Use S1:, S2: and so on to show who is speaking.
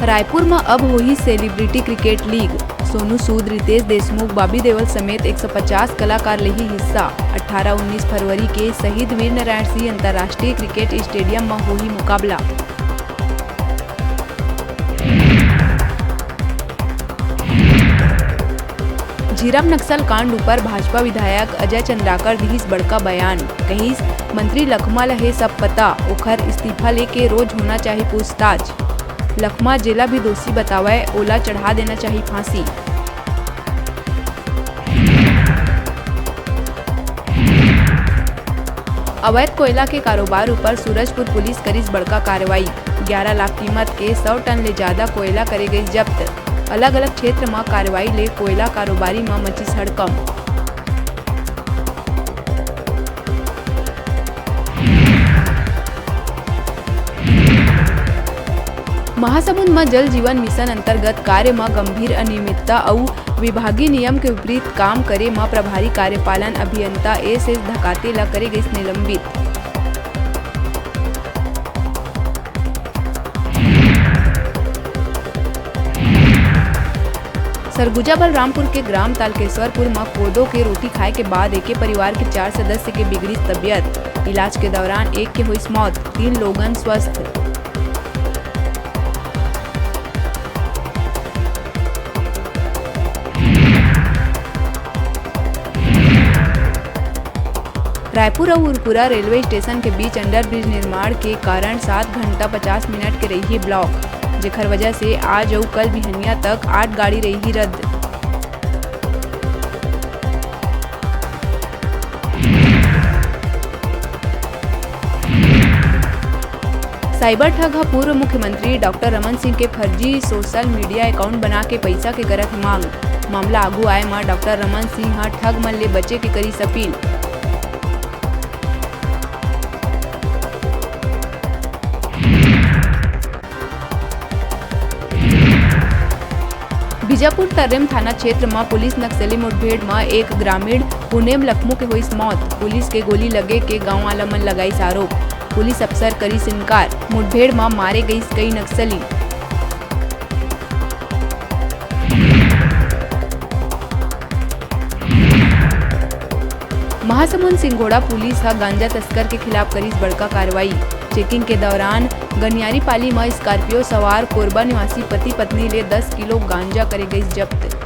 S1: रायपुर में अब होही celebrity cricket league. Sonu Sood, Ritesh Deshmukh, Bobby Deol समेत 150 कलाकार लेही हिस्सा। 18-19 फरवरी के शहीद वीर नारायण सिंह अंतर्राष्ट्रीय क्रिकेट स्टेडियम में होही मुकाबला। झीरम नक्सल कांड ऊपर भाजपा विधायक अजय चंद्राकर दिहिस बड़का बयान। कहिस मंत्री लखमा ल हे सब पता, ओखर इस्तीफा लेके रोज होना चाहिए पूछताछ। लखमा जेला भी दोषी बतावे, ओला चढ़ा देना चाहिए फांसी। अवैध कोयला के कारोबार ऊपर सूरजपुर पुलिस करीस बड़का कार्रवाई। 11 लाख कीमत के 100 टन ले ज्यादा कोयला करे गई जब्त। अलग अलग क्षेत्र में कार्रवाई ले कोयला कारोबारी में मची हड़कंप। महासमुंद में जल जीवन मिशन अंतर्गत कार्य में गंभीर अनियमितता और विभागीय नियम के विपरीत काम करे में प्रभारी कार्यपालन अभियंता एस धकाते ला करे गई निलंबित। सरगुजा बलरामपुर के ग्राम तालकेश्वरपुर में कोदो के रोटी खाए के बाद एक परिवार के 4 सदस्य के बिगड़ी तबियत। इलाज के दौरान एक के हुई मौत, 3 लोगन स्वस्थ। रायपुर और उरपुरा रेलवे स्टेशन के बीच अंडर ब्रिज निर्माण के कारण 7 घंटा 50 मिनट के रही ब्लॉक, जेखर वजह से आज और कल बिहनिया तक 8 गाड़ी रही रद्द। साइबर ठग पूर्व मुख्यमंत्री डॉक्टर रमन सिंह के फर्जी सोशल मीडिया अकाउंट बना के पैसा के करत मांग। मामला आगू आए में डॉक्टर रमन सिंह ठग मन ले बचे के करी अपील। बीजापुर तर्रेम थाना क्षेत्र में पुलिस नक्सली मुठभेड़ में एक ग्रामीण पुनेम लखमू के हुई मौत। पुलिस के गोली लगे के गांव वाला मन लगाई आरोप। पुलिस अफसर करी इनकार। मुठभेड़ में मारे गई कई नक्सली। महासमुंद सिंगोड़ा पुलिस गांजा तस्कर के खिलाफ करीस बड़का कार्रवाई। चेकिंग के दौरान गनियारी पाली में स्कॉर्पियो सवार कोरबा निवासी पति पत्नी ले 10 किलो गांजा करे गई जब्त।